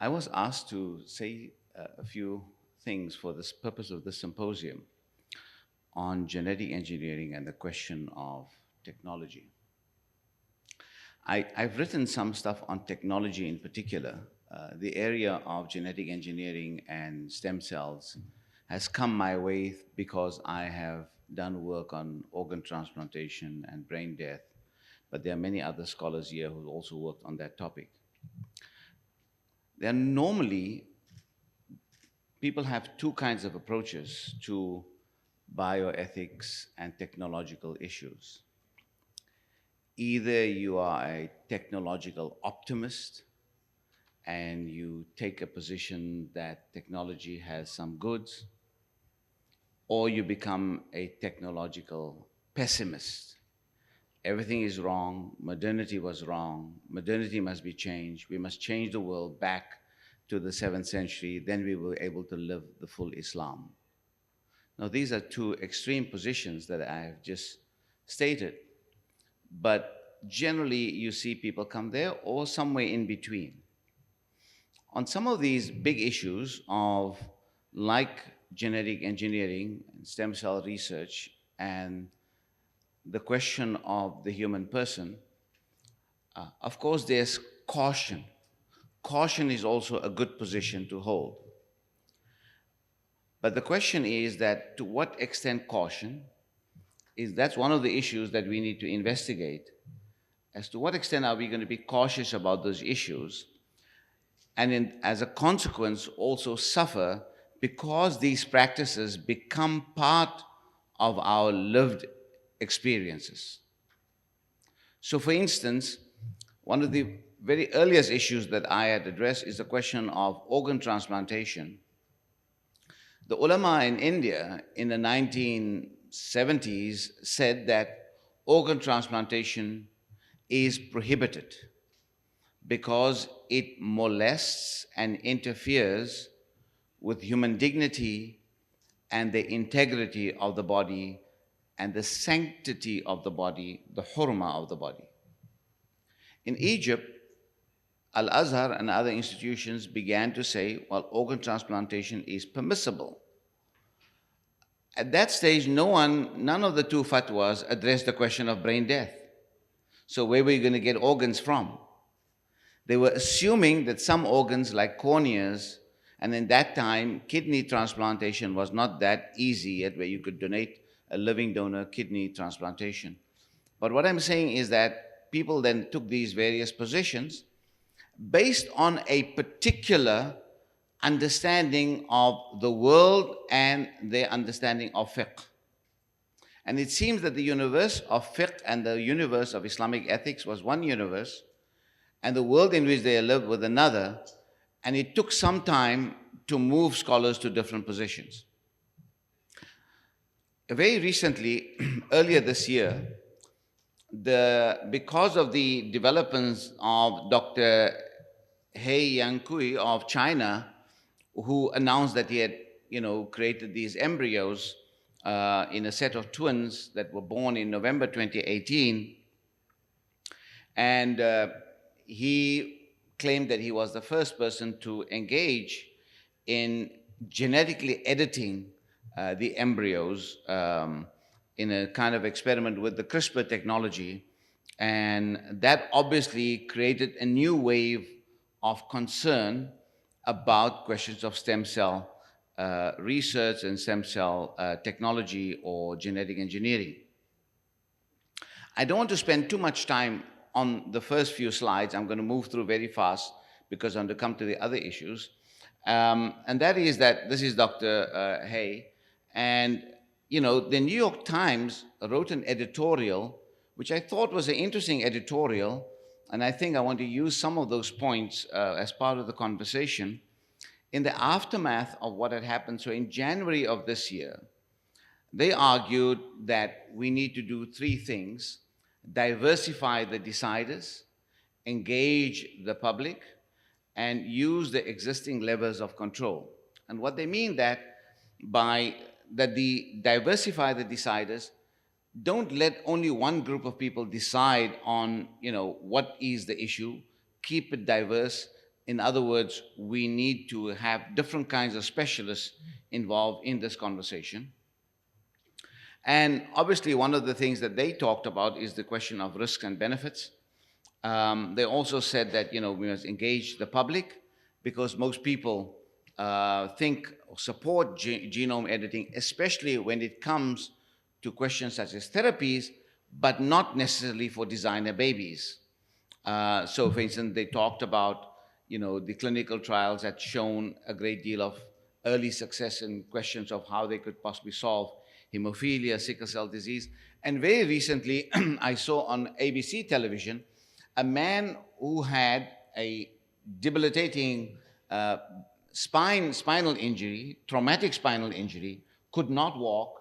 I was asked to say a few things for this purpose of the symposium on genetic engineering and the question of technology. I've written some stuff on technology in particular. The area of genetic engineering and stem cells has come my way because I have done work on organ transplantation and brain death, but there are many other scholars here who also worked on that topic. There are normally, people have two kinds of approaches to bioethics and technological issues. Either you are a technological optimist and you take a position that technology has some goods, or you become a technological pessimist. Everything is wrong, modernity was wrong, modernity must be changed, we must change the world back to the 7th century, then we will be able to live the full Islam. Now, these are two extreme positions that I have just stated, but generally you see people come there or somewhere in between. On some of these big issues of like genetic engineering and stem cell research and the question of the human person, of course there's caution. Caution is also a good position to hold. But the question is that to what extent caution that's one of the issues that we need to investigate. As to what extent are we going to be cautious about those issues, and as a consequence also suffer because these practices become part of our lived experiences. So for instance, one of the very earliest issues that I had addressed is the question of organ transplantation. The ulama in India in the 1970s said that organ transplantation is prohibited because it molests and interferes with human dignity and the integrity of the body and the sanctity of the body, the hurma of the body. In Egypt, Al-Azhar and other institutions began to say, well, organ transplantation is permissible. At that stage, none of the two fatwas addressed the question of brain death. So where were you going to get organs from? They were assuming that some organs like corneas, and in that time, kidney transplantation was not that easy yet, where you could donate a living donor kidney transplantation. But what I'm saying is that people then took these various positions based on a particular understanding of the world and their understanding of fiqh. And it seems that the universe of fiqh and the universe of Islamic ethics was one universe, and the world in which they lived was another, and it took some time to move scholars to different positions. Very recently, earlier this year, because of the developments of Dr. He Yankui of China, who announced that he had, created these embryos in a set of twins that were born in November 2018, and he claimed that he was the first person to engage in genetically editing the embryos in a kind of experiment with the CRISPR technology. And that obviously created a new wave of concern about questions of stem cell research and stem cell technology or genetic engineering. I don't want to spend too much time on the first few slides. I'm going to move through very fast because I'm going to come to the other issues. And that is that this is Dr. Hay. And, the New York Times wrote an editorial, which I thought was an interesting editorial. And I think I want to use some of those points as part of the conversation. In the aftermath of what had happened, so in January of this year, they argued that we need to do three things: diversify the deciders, engage the public, and use the existing levers of control. And what they mean that diversify the deciders, don't let only one group of people decide on, what is the issue. Keep it diverse, In other words, we need to have different kinds of specialists involved in this conversation. And obviously, one of the things that they talked about is the question of risks and benefits. They also said that, we must engage the public, because most people think or support genome editing, especially when it comes to questions such as therapies, but not necessarily for designer babies. So, for instance, they talked about, the clinical trials had shown a great deal of early success in questions of how they could possibly solve hemophilia, sickle cell disease. And very recently, I saw on ABC television a man who had a debilitating spinal injury, traumatic spinal injury, could not walk.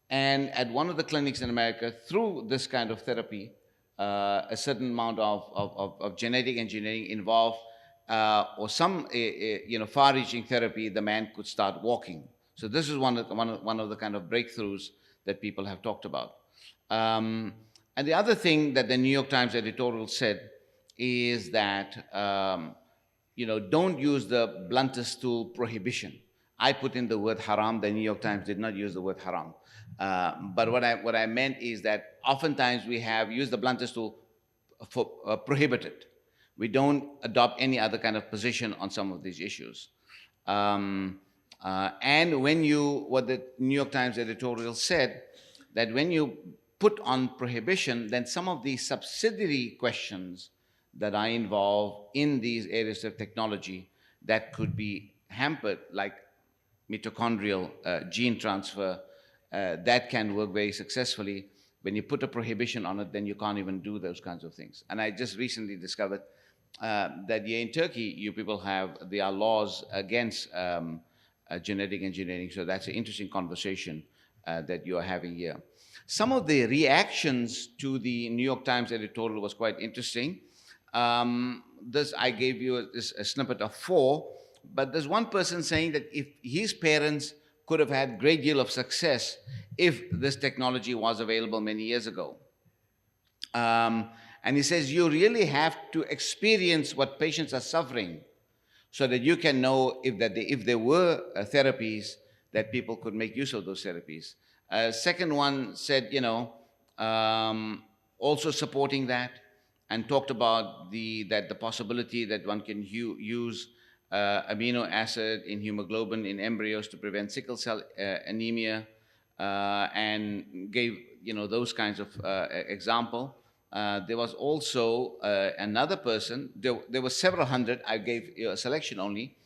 And at one of the clinics in America, through this kind of therapy, a certain amount of genetic engineering involved, or some far-reaching therapy, the man could start walking. So this is one of the kind of breakthroughs that people have talked about. And the other thing that the New York Times editorial said is that don't use the bluntest tool, prohibition. I put in the word haram. The New York Times did not use the word haram. But what I meant is that oftentimes we have used the bluntest tool for prohibited. We don't adopt any other kind of position on some of these issues. And what the New York Times editorial said, that when you put on prohibition, then some of the subsidiary questions that are involved in these areas of technology that could be hampered, like mitochondrial gene transfer, that can work very successfully. When you put a prohibition on it, then you can't even do those kinds of things. And I just recently discovered that here in Turkey, there are laws against genetic engineering. So that's an interesting conversation that you are having here. Some of the reactions to the New York Times editorial was quite interesting. I gave you a snippet of 4, but there's one person saying that if his parents could have had a great deal of success if this technology was available many years ago. And he says, you really have to experience what patients are suffering so that you can know if there were therapies that people could make use of those therapies. Second one said, also supporting that, and talked about the possibility that one can use amino acid in hemoglobin in embryos to prevent sickle cell anemia, and gave those kinds of example. There was also another person. There were several hundred. I gave you a selection only.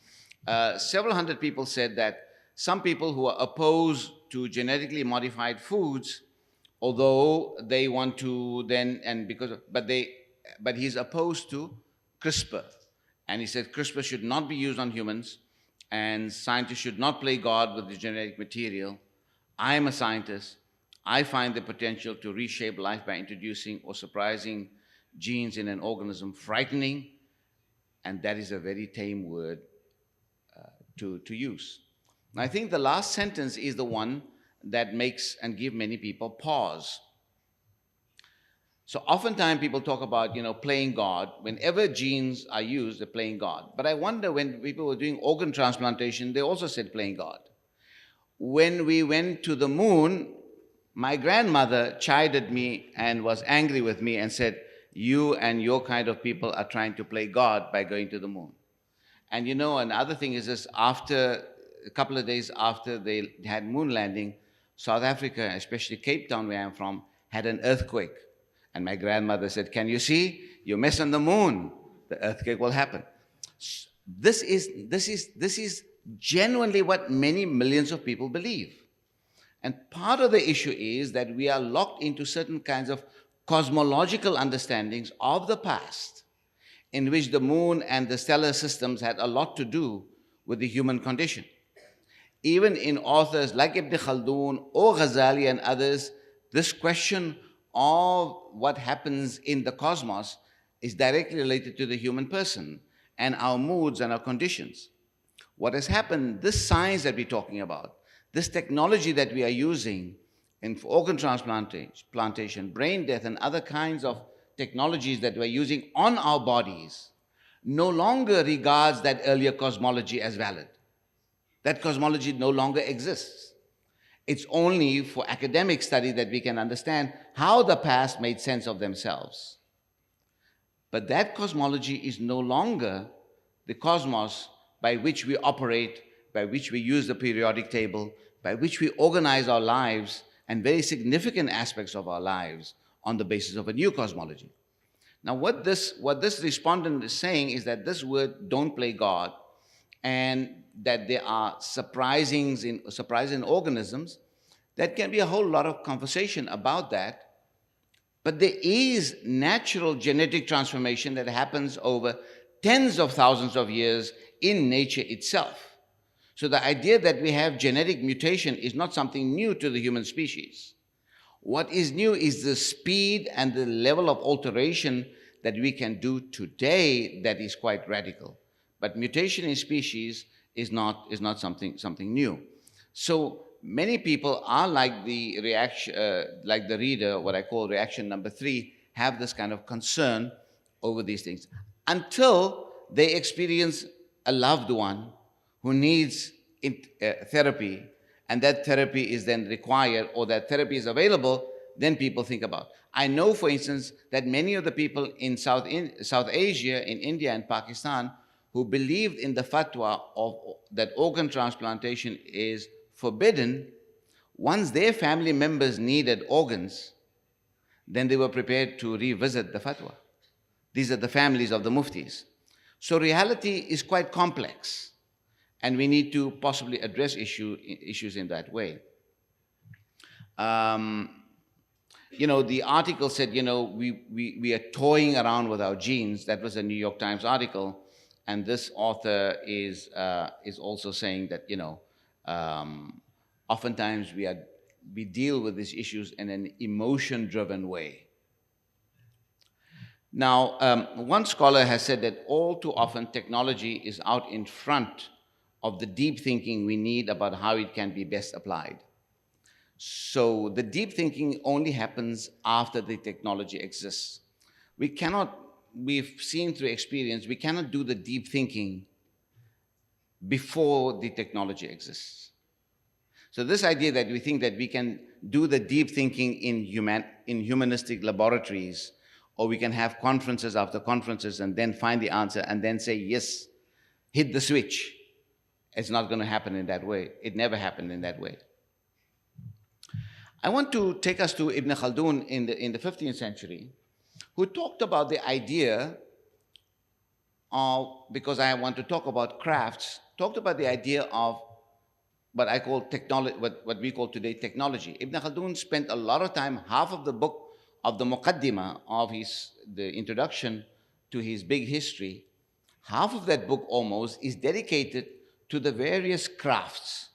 Several hundred people said that some people who are opposed to genetically modified foods, although they want to but he's opposed to CRISPR. And he said CRISPR should not be used on humans, and scientists should not play God with the genetic material. I am a scientist. I find the potential to reshape life by introducing or surprising genes in an organism frightening, and that is a very tame word to use. And I think the last sentence is the one that makes and give many people pause. So oftentimes people talk about, playing God. Whenever genes are used, they're playing God. But I wonder, when people were doing organ transplantation, they also said playing God. When we went to the moon, my grandmother chided me and was angry with me and said, you and your kind of people are trying to play God by going to the moon. And another thing is this, after a couple of days after they had moon landing, South Africa, especially Cape Town, where I'm from, had an earthquake. And my grandmother said, can you see? You mess on the moon, the earthquake will happen. This is genuinely what many millions of people believe. And part of the issue is that we are locked into certain kinds of cosmological understandings of the past, in which the moon and the stellar systems had a lot to do with the human condition. Even in authors like Ibn Khaldun or Ghazali and others, this question of what happens in the cosmos is directly related to the human person and our moods and our conditions. What has happened, this science that we're talking about, this technology that we are using in organ transplantation, brain death, and other kinds of technologies that we're using on our bodies, no longer regards that earlier cosmology as valid. That cosmology no longer exists. It's only for academic study that we can understand how the past made sense of themselves. But that cosmology is no longer the cosmos by which we operate, by which we use the periodic table, by which we organize our lives and very significant aspects of our lives on the basis of a new cosmology. Now, what this respondent is saying is that this word, don't play God, and that there are surprising organisms. That can be a whole lot of conversation about that. But there is natural genetic transformation that happens over tens of thousands of years in nature itself. So the idea that we have genetic mutation is not something new to the human species. What is new is the speed and the level of alteration that we can do today that is quite radical. But mutation in species is not something new. So many people are like the reader, what I call reaction number 3, have this kind of concern over these things until they experience a loved one who needs therapy, and that therapy is then required, or that therapy is available. Then people think about. I know, for instance, that many of the people in South Asia, in India and Pakistan, who believed in the fatwa of that organ transplantation is forbidden, once their family members needed organs, then they were prepared to revisit the fatwa. These are the families of the muftis. So reality is quite complex, and we need to possibly address issues in that way. The article said, we are toying around with our genes. That was a New York Times article. And this author is also saying that, oftentimes we deal with these issues in an emotion-driven way. Now, one scholar has said that all too often technology is out in front of the deep thinking we need about how it can be best applied. So the deep thinking only happens after the technology exists. We've seen through experience, we cannot do the deep thinking before the technology exists. So this idea that we think that we can do the deep thinking in humanistic laboratories, or we can have conferences after conferences and then find the answer and then say, yes, hit the switch. It's not going to happen in that way. It never happened in that way. I want to take us to Ibn Khaldun in the 15th century, who talked about the idea of, because I want to talk about crafts, talked about the idea of what I call technology, what we call today technology. Ibn Khaldun spent a lot of time, half of the book of the Muqaddimah of the introduction to his big history, half of that book almost is dedicated to the various crafts.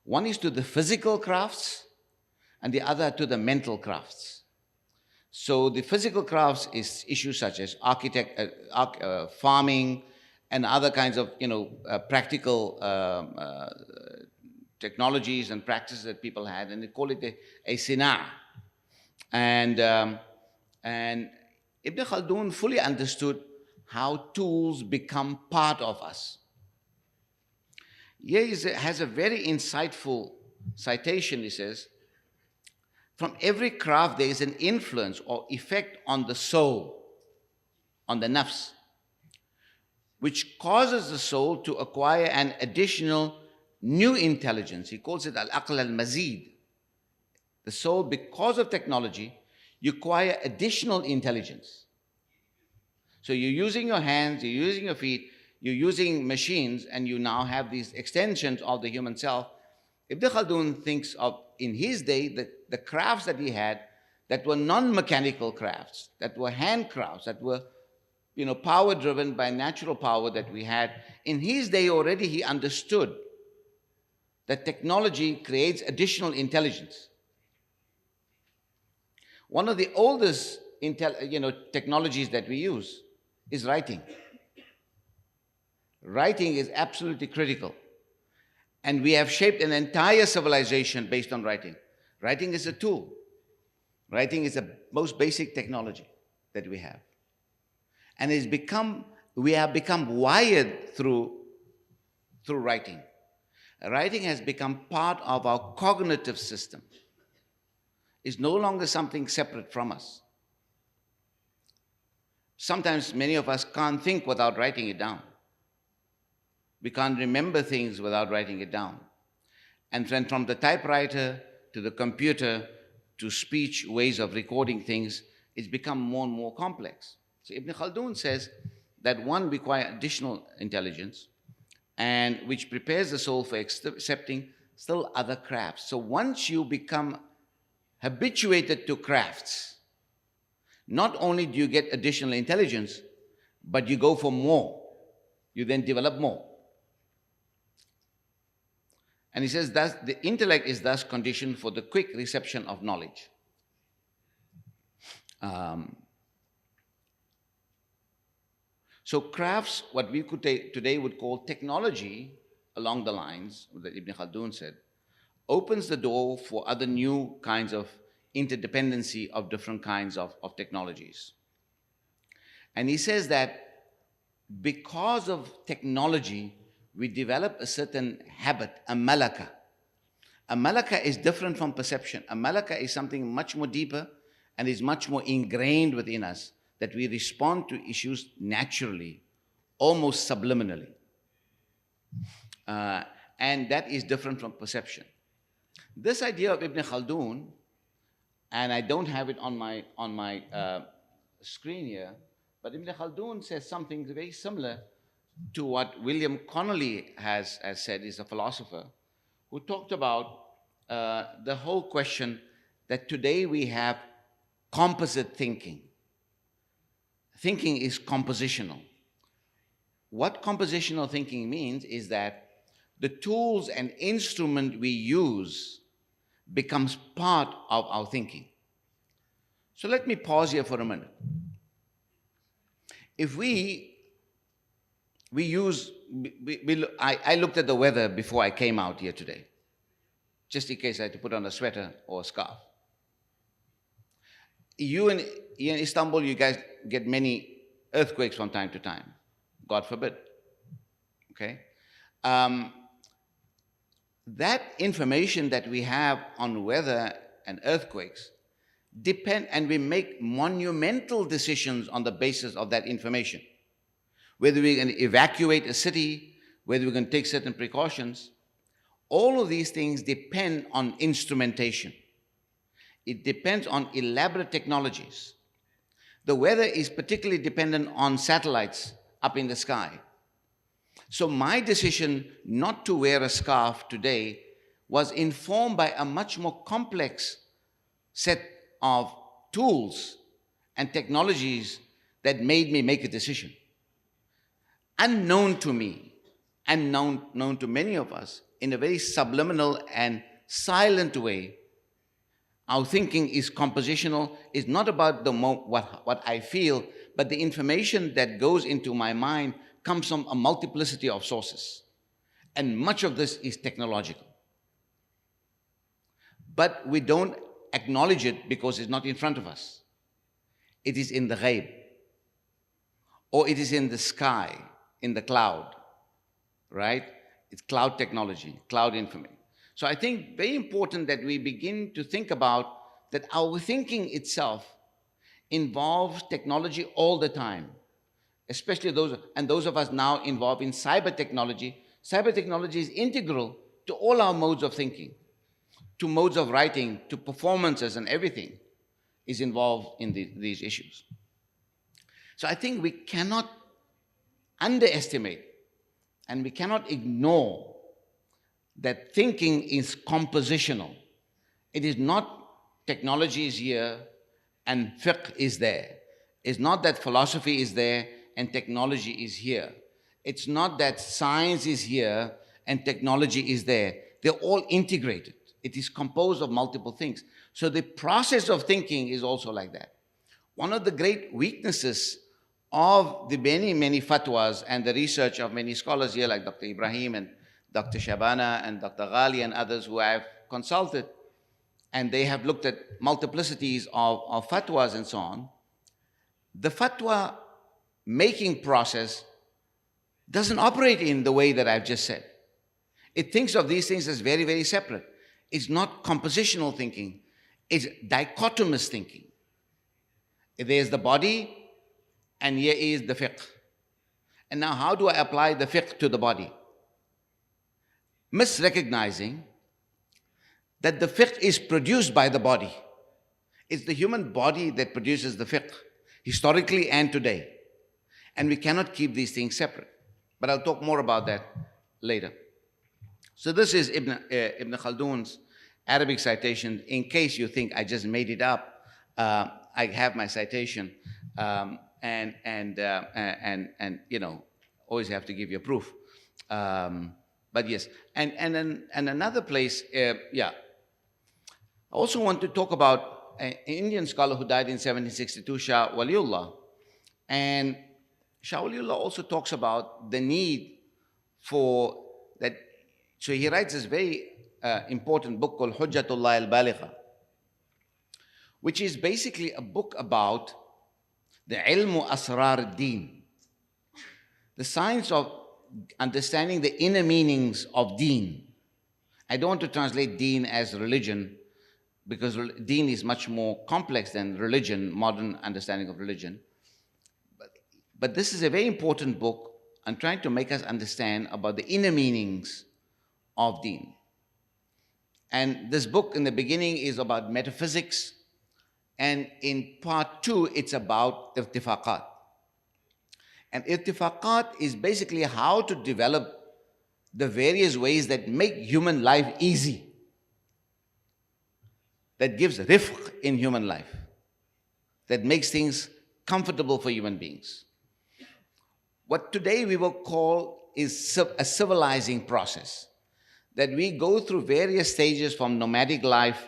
One is to the physical crafts, and the other to the mental crafts. So the physical crafts is issues such as farming and other kinds of practical technologies and practices that people had, and they call it a sina'. And Ibn Khaldun fully understood how tools become part of us. Here he has a very insightful citation. He says, from every craft there is an influence or effect on the soul, on the nafs, which causes the soul to acquire an additional new intelligence. He calls it al-aql al-mazid. The soul, because of technology, you acquire additional intelligence. So you're using your hands, you're using your feet, you're using machines, and you now have these extensions of the human self. Ibn Khaldun thinks of, in his day, the crafts that he had that were non-mechanical crafts, that were handcrafts, that were power-driven by natural power that we had. In his day already, he understood that technology creates additional intelligence. One of the oldest technologies that we use is writing. Writing is absolutely critical. And we have shaped an entire civilization based on writing. Writing is a tool. Writing is the most basic technology that we have. And it's become we have become wired through writing. Writing has become part of our cognitive system. It's no longer something separate from us. Sometimes many of us can't think without writing it down. We can't remember things without writing it down. And then from the typewriter to the computer to speech ways of recording things, it's become more and more complex. So Ibn Khaldun says that one requires additional intelligence, and which prepares the soul for accepting still other crafts. So once you become habituated to crafts, not only do you get additional intelligence, but you go for more. You then develop more. And he says that the intellect is thus conditioned for the quick reception of knowledge. So crafts, what we could today would call technology, along the lines that Ibn Khaldun said, opens the door for other new kinds of interdependency of different kinds of technologies. And he says that because of technology, we develop a certain habit, a malaka. A malaka is different from perception. A malaka is something much more deeper and is much more ingrained within us, that we respond to issues naturally, almost subliminally. And that is different from perception. This idea of Ibn Khaldun, and I don't have it on my screen here, but Ibn Khaldun says something very similar to what William Connolly has said. He's a philosopher who talked about the whole question that today we have composite thinking. Thinking is compositional. What compositional thinking means is that the tools and instrument we use becomes part of our thinking. So let me pause here for a minute. If I looked at the weather before I came out here today, just in case I had to put on a sweater or a scarf. You in Istanbul, you guys get many earthquakes from time to time. God forbid. Okay? That information that we have on weather and earthquakes depend, and we make monumental decisions on the basis of that information. Whether we're going to evacuate a city, whether we're going to take certain precautions, all of these things depend on instrumentation. It depends on elaborate technologies. The weather is particularly dependent on satellites up in the sky. So my decision not to wear a scarf today was informed by a much more complex set of tools and technologies that made me make a decision. Unknown to me, and known to many of us, in a very subliminal and silent way, our thinking is compositional. It's not about what I feel, but the information that goes into my mind comes from a multiplicity of sources. And much of this is technological. But we don't acknowledge it because it's not in front of us. It is in the ghaib, or it is in the sky, in the cloud, right? It's cloud technology, cloud information. So I think very important that we begin to think about that our thinking itself involves technology all the time, especially those of us now involved in cyber technology. Cyber technology is integral to all our modes of thinking, to modes of writing, to performances, and everything is involved in these issues. So I think we cannot underestimate and we cannot ignore that thinking is compositional. It is not technology is here and fiqh is there. It's not that philosophy is there and technology is here. It's not that science is here and technology is there. They're all integrated. It is composed of multiple things. So the process of thinking is also like that. One of the great weaknesses of the many fatwas and the research of many scholars here, like Dr. Ebrahim and Dr. Shabana and Dr. Ghali and others who I have consulted, and they have looked at multiplicities of fatwas and so on. The fatwa making process doesn't operate in the way that I've just said. It thinks of these things as very, very separate. It's not compositional thinking. It's dichotomous thinking. There's the body, and here is the fiqh. And now how do I apply the fiqh to the body? Misrecognizing that the fiqh is produced by the body. It's the human body that produces the fiqh, historically and today. And we cannot keep these things separate. But I'll talk more about that later. So this is Ibn Khaldun's Arabic citation. In case you think I just made it up, I have my citation, and you know, always have to give you proof. But yes, and another place, yeah. I also want to talk about an Indian scholar who died in 1762, Shah Waliullah. And Shah Waliullah also talks about the need for that. So he writes this very important book called Hujjatullah al-Baligha, which is basically a book about the ilmu asrar ad-din, the science of understanding the inner meanings of deen. I don't want to translate deen as religion, because deen is much more complex than religion, modern understanding of religion. But this is a very important book on trying to make us understand about the inner meanings of deen. And this book in the beginning is about metaphysics, and in part 2 it's about irtifaqat. And irtifaqat is basically how to develop the various ways that make human life easy, that gives rifq in human life, that makes things comfortable for human beings. What today we will call is a civilizing process, that we go through various stages from nomadic life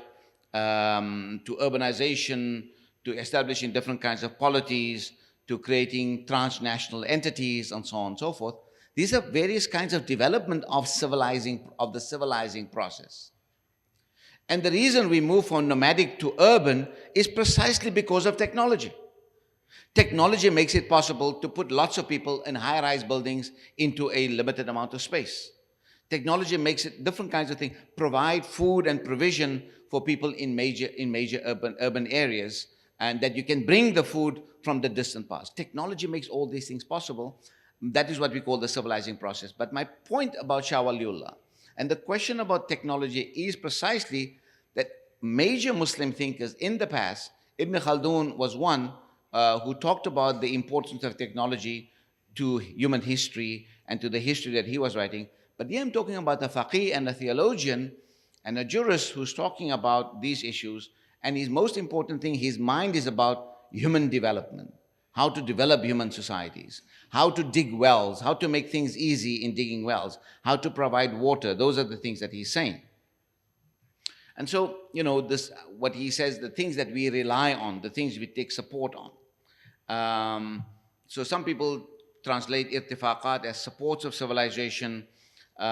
to urbanization, to establishing different kinds of polities, to creating transnational entities, and so on and so forth. These are various kinds of development of the civilizing process. And the reason we move from nomadic to urban is precisely because of technology. Technology makes it possible to put lots of people in high-rise buildings into a limited amount of space. Technology makes it different kinds of things, provide food and provision for people in major urban areas, and that you can bring the food from the distant past. Technology makes all these things possible. That is what we call the civilizing process. But my point about Shah Waliullah and the question about technology is precisely that major Muslim thinkers in the past, Ibn Khaldun was one who talked about the importance of technology to human history and to the history that he was writing. But here I'm talking about a faqih and a theologian and a jurist who's talking about these issues. And his most important thing, his mind is about human development, how to develop human societies, how to dig wells, how to make things easy in digging wells, how to provide water. Those are the things that he's saying. And so, you know, this, what he says, the things that we rely on, the things we take support on. So some people translate irtifaqat as supports of civilization, you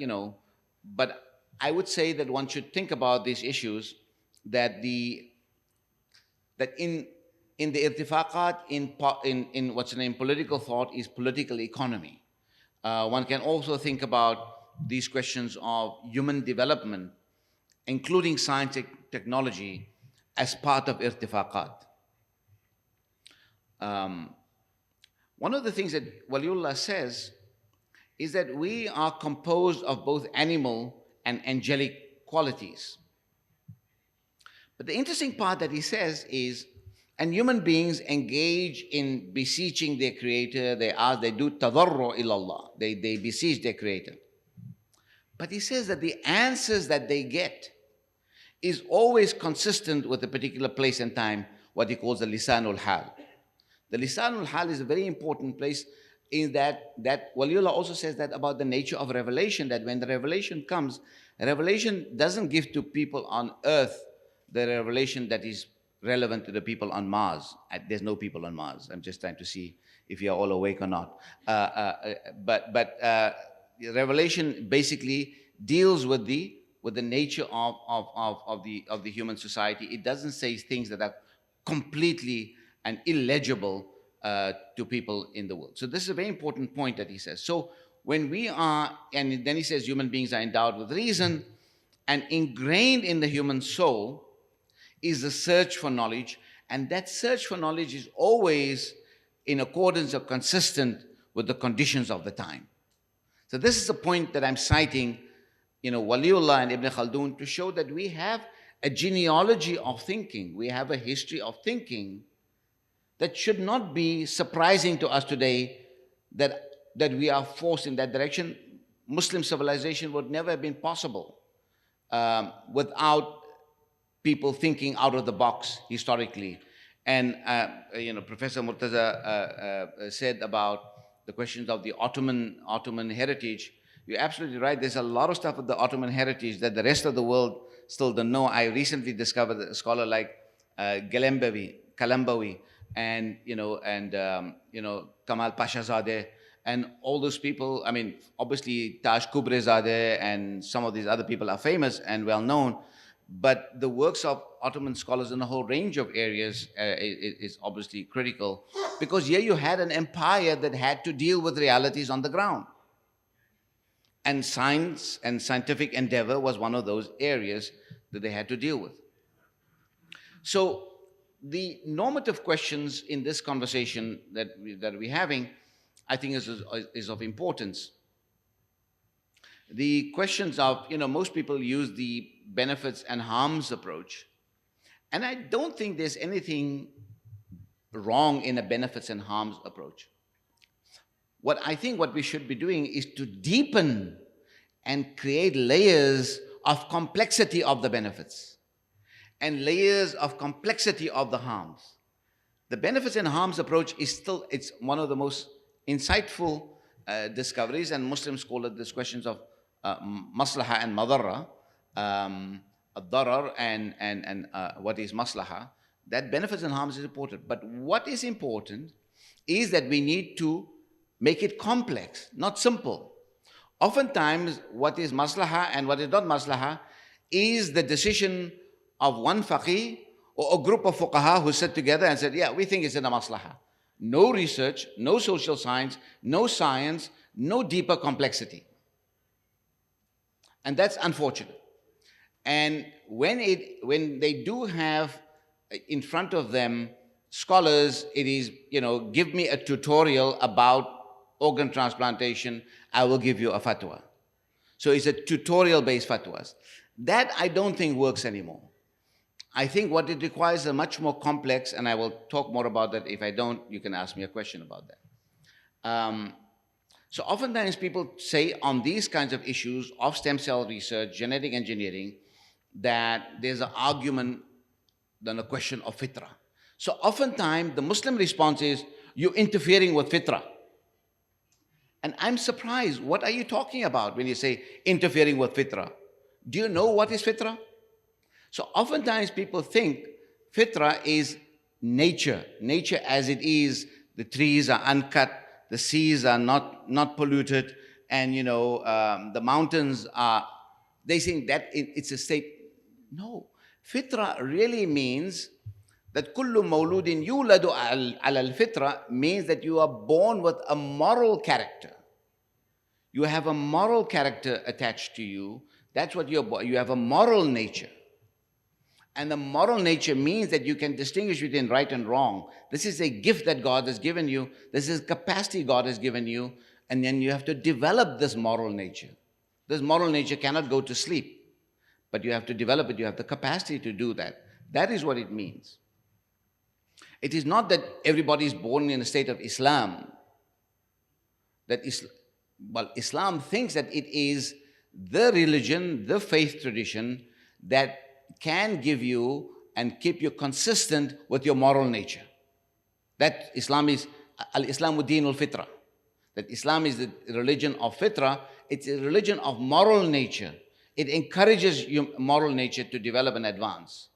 know, but I would say that one should think about these issues, that in the irtifaqat, in what's the name, political thought, is political economy. One can also think about these questions of human development, including science and technology, as part of irtifaqat. One of the things that Waliullah says is that we are composed of both animal and angelic qualities. But the interesting part that he says is, and human beings engage in beseeching their creator, they do tadarru ilallah, they beseech their creator. But he says that the answers that they get is always consistent with a particular place and time, what he calls the lisanul hal. The lisanul hal is a very important place, in that Waliullah also says that about the nature of revelation, that when the revelation comes, revelation doesn't give to people on earth the revelation that is relevant to the people on Mars. There's no people on Mars. I'm just trying to see if you're all awake or not. Revelation basically deals with the nature of the human society. It doesn't say things that are completely and illegible to people in the world. So this is a very important point that he says. So when we are, and then he says human beings are endowed with reason, and ingrained in the human soul is the search for knowledge, and that search for knowledge is always in accordance or consistent with the conditions of the time. So this is the point that I'm citing, Waliullah and Ibn Khaldun, to show that we have a genealogy of thinking. We have a history of thinking that should not be surprising to us today, that we are forced in that direction. Muslim civilization would never have been possible without people thinking out of the box historically. And Professor Murtaza said about the questions of the Ottoman heritage. You're absolutely right. There's a lot of stuff with the Ottoman heritage that the rest of the world still don't know. I recently discovered a scholar like Kalambawi, and Kamal Pashazadeh, and all those people. I mean, obviously Taj Kubrezadeh and some of these other people are famous and well known, but the works of Ottoman scholars in a whole range of areas is obviously critical, because here you had an empire that had to deal with realities on the ground. And science and scientific endeavor was one of those areas that they had to deal with. So the normative questions in this conversation that we're having, I think is of importance. The questions of, most people use the benefits and harms approach. And I don't think there's anything wrong in a benefits and harms approach. What I think what we should be doing is to deepen and create layers of complexity of the benefits and layers of complexity of the harms. The benefits and harms approach is it's one of the most insightful discoveries, and Muslims call it these questions of maslaha and madarra, ad-darar and what is maslaha. That benefits and harms is important. But what is important is that we need to make it complex, not simple. Oftentimes, what is maslaha and what is not maslaha is the decision of one faqih or a group of fuqaha who sit together and said, yeah, we think it's in a maslaha. No research, no social science, no science, no deeper complexity. And that's unfortunate. And when they do have in front of them scholars, it is, give me a tutorial about organ transplantation, I will give you a fatwa. So it's a tutorial-based fatwas. That I don't think works anymore. I think what it requires is much more complex, and I will talk more about that. If I don't, you can ask me a question about that. So oftentimes people say on these kinds of issues of stem cell research, genetic engineering, that there's an argument, then a question of fitrah. So oftentimes the Muslim response is, you're interfering with fitrah. And I'm surprised, what are you talking about when you say interfering with fitrah? Do you know what is fitrah? So oftentimes people think fitrah is nature as it is. The trees are uncut, the seas are not polluted, and the mountains are, they think that it's a state. No, fitrah really means that kullu mawludin yuladu ala al-fitra means that you are born with a moral character. You have a moral character attached to you. That's what you have a moral nature. And the moral nature means that you can distinguish between right and wrong. This is a gift that God has given you. This is capacity God has given you. And then you have to develop this moral nature. This moral nature cannot go to sleep, but you have to develop it. You have the capacity to do that. That is what it means. It is not that everybody is born in a state of Islam. Islam thinks that it is the religion, the faith tradition that can give you and keep you consistent with your moral nature. That Islam is al-Islamu dinul fitra. That Islam is the religion of fitra. It's a religion of moral nature. It encourages your moral nature to develop and advance.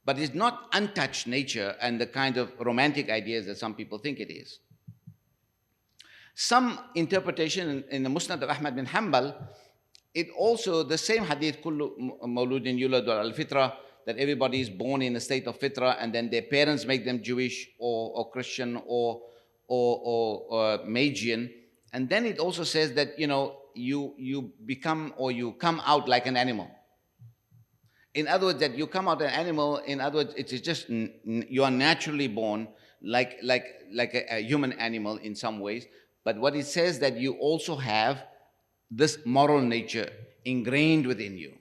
But it's not untouched nature and the kind of romantic ideas that some people think it is. Some interpretation in the Musnad of Ahmad bin Hanbal, it also, the same hadith, kullu mawludin yuladu al-fitra, that everybody is born in a state of fitra, and then their parents make them Jewish or Christian or Magian. And then it also says that, you become or you come out like an animal. In other words, that you come out an animal. In other words, it is just you are naturally born like a human animal in some ways. But what it says that you also have this moral nature ingrained within you.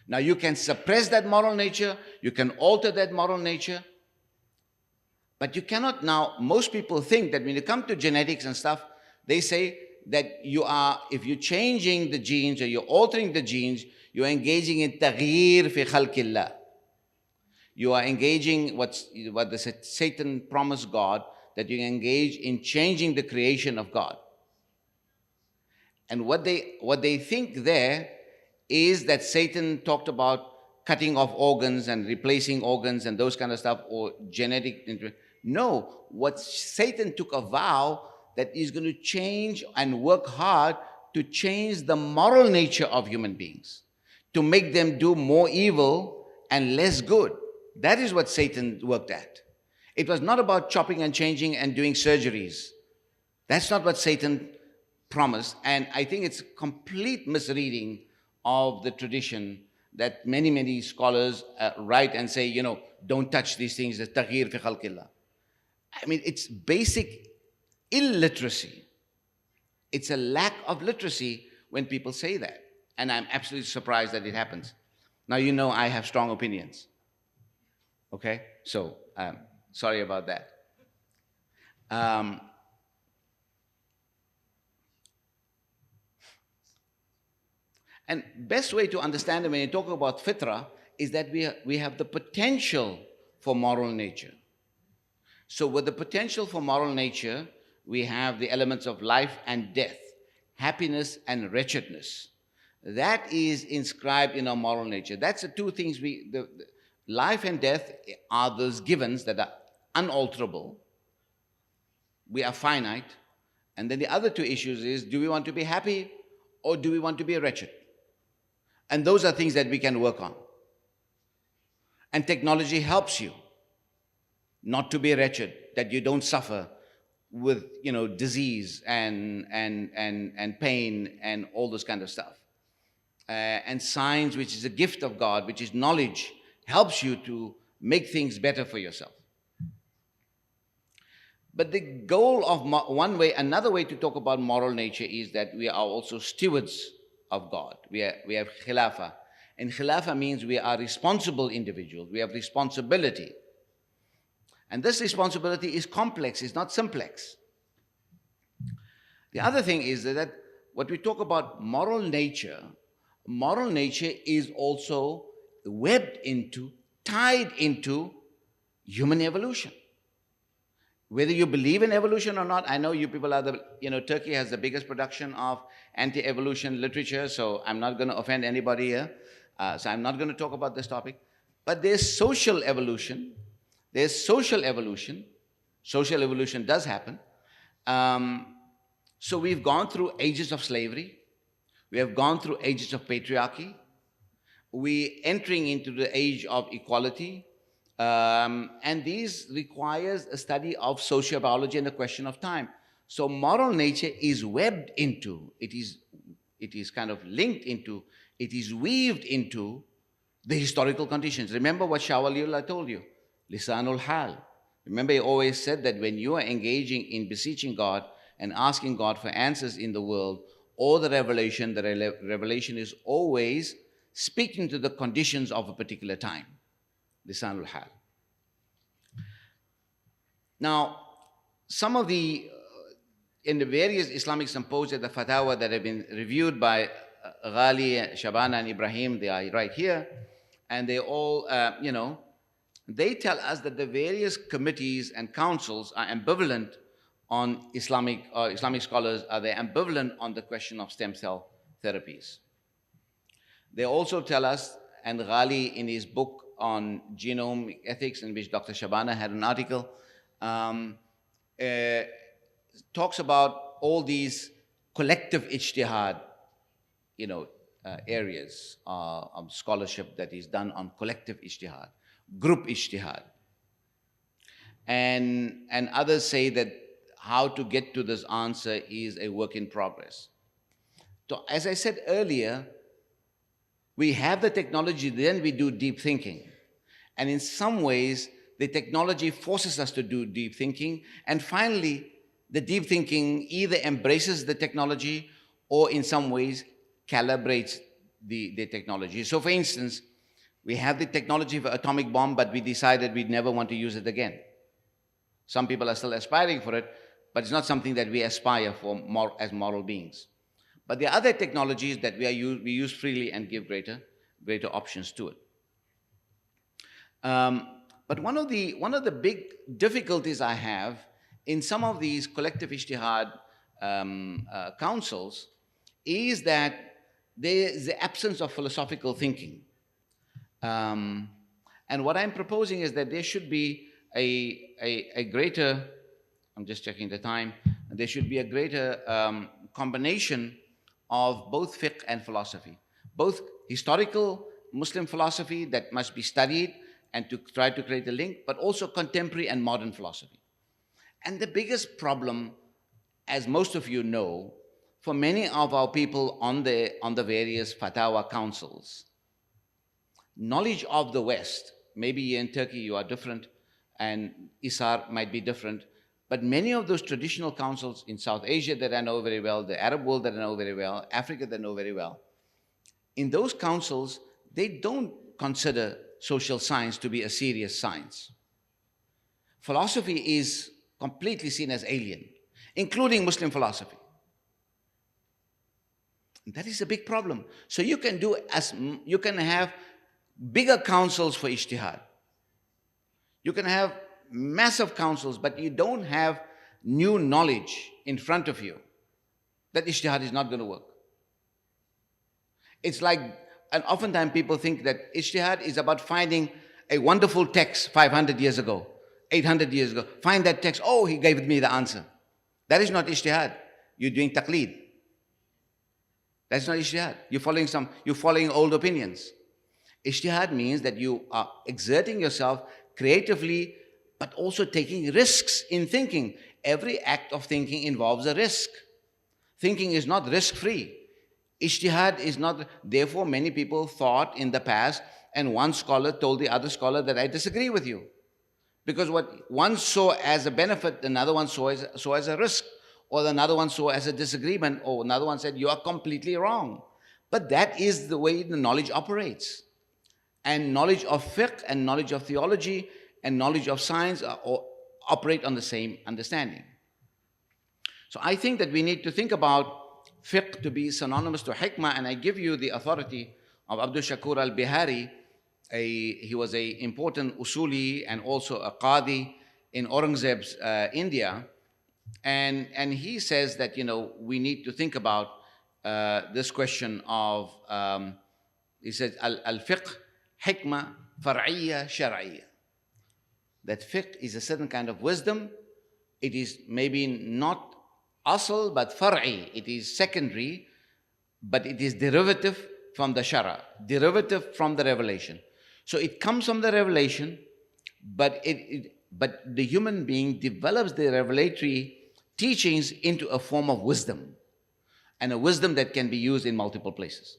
Now you can suppress that moral nature, you can alter that moral nature, but you cannot. Now, most people think that when you come to genetics and stuff, they say that if you're changing the genes or you're altering the genes, you're engaging in taghyir fi khalqillah. You are engaging what Satan promised God, that you engage in changing the creation of God. And what they think there is that Satan talked about cutting off organs and replacing organs and those kind of stuff, or genetic. No, what Satan took a vow that he's going to change and work hard to change the moral nature of human beings, to make them do more evil and less good. That is what Satan worked at. It was not about chopping and changing and doing surgeries. That's not what Satan promised. And I think it's complete misreading of the tradition that many scholars write and say, don't touch these things, the taghyir fi khalqillah. I mean, it's basic illiteracy. It's a lack of literacy when people say that. And I'm absolutely surprised that it happens. Now, I have strong opinions. Okay? So, sorry about that. And best way to understand it when you talk about fitra is that we have the potential for moral nature. So with the potential for moral nature, we have the elements of life and death, happiness and wretchedness. That is inscribed in our moral nature. That's the two things the life and death are those givens that are unalterable. We are finite. And then the other two issues is, do we want to be happy or do we want to be wretched? And those are things that we can work on. And technology helps you not to be wretched, that you don't suffer with, disease and pain and all this kind of stuff. And science, which is a gift of God, which is knowledge, helps you to make things better for yourself. But the goal of another way to talk about moral nature is that we are also stewards of God. We have khilafah. And khilafah means we are responsible individuals. We have responsibility. And this responsibility is complex, it's not simplex. The other thing is that what we talk about moral nature is also tied into human evolution. Whether you believe in evolution or not, I know you people are Turkey has the biggest production of anti-evolution literature, so I'm not going to offend anybody here. So I'm not going to talk about this topic. But there's social evolution. There's social evolution. Social evolution does happen. So we've gone through ages of slavery. We have gone through ages of patriarchy. We're entering into the age of equality. And these requires a study of sociobiology and the question of time. So moral nature is webbed into, it is kind of linked into, it is weaved into the historical conditions. Remember what Shah Waliullah told you, Lisanul Hal. Remember, he always said that when you are engaging in beseeching God and asking God for answers in the world or the revelation is always speaking to the conditions of a particular time. Lisanul Hal. Now, some of in the various Islamic symposia, the fatwa that have been reviewed by Ghali, Shabana, and Ebrahim, they are right here, and they all, they tell us that the various committees and councils are ambivalent on Islamic scholars, are they ambivalent on the question of stem cell therapies. They also tell us, and Ghali in his book on genome ethics, in which Dr. Shabana had an article, talks about all these collective ijtihad, areas of scholarship that is done on collective ijtihad. group ijtihad. And others say that how to get to this answer is a work in progress. So as I said earlier, we have the technology, then we do deep thinking. And in some ways, the technology forces us to do deep thinking. And finally, the deep thinking either embraces the technology or in some ways calibrates the technology. So for instance, we have the technology for atomic bomb, but we decided we'd never want to use it again. Some people are still aspiring for it, but it's not something that we aspire for as moral beings. But there are other technologies that we use freely and give greater options to it. But one of the big difficulties I have in some of these collective ijtihad councils is that there is the absence of philosophical thinking. And what I'm proposing is that there should be a greater, I'm just checking the time, there should be a greater combination of both fiqh and philosophy. Both historical Muslim philosophy that must be studied and to try to create a link, but also contemporary and modern philosophy. And the biggest problem, as most of you know, for many of our people on the various fatwa councils, knowledge of the West, maybe in Turkey you are different, and ISAR might be different, but many of those traditional councils in South Asia that I know very well, the Arab world that I know very well, Africa that I know very well, in those councils, they don't consider social science to be a serious science. Philosophy is completely seen as alien, including Muslim philosophy. And that is a big problem. So you can have bigger councils for ijtihad. You can have massive councils, but you don't have new knowledge in front of you, that ijtihad is not going to work. It's like, and oftentimes people think that ijtihad is about finding a wonderful text 500 years ago, 800 years ago. Find that text, oh, he gave me the answer. That is not ijtihad. You're doing taqleed. That's not ijtihad. You're following old opinions. Ijtihad means that you are exerting yourself creatively, but also taking risks in thinking. Every act of thinking involves a risk. Thinking is not risk-free. Ijtihad is not, therefore many people thought in the past, and one scholar told the other scholar that I disagree with you. Because what one saw as a benefit, another one saw as a risk, or another one saw as a disagreement, or another one said, you are completely wrong. But that is the way the knowledge operates. And knowledge of fiqh and knowledge of theology and knowledge of science operate on the same understanding. So I think that we need to think about fiqh to be synonymous to hikmah, and I give you the authority of Abdul Shakur al-Bihari. He was an important usuli and also a qadi in Aurangzeb's India, and he says that, you know, we need to think about this question of, he says, al-fiqh hikmah far'iyya shar'iyya. That fiqh is a certain kind of wisdom. It is maybe not asl, but far'i. It is secondary, but it is derivative from the shara, derivative from the revelation. So it comes from the revelation, but the human being develops the revelatory teachings into a form of wisdom, and a wisdom that can be used in multiple places.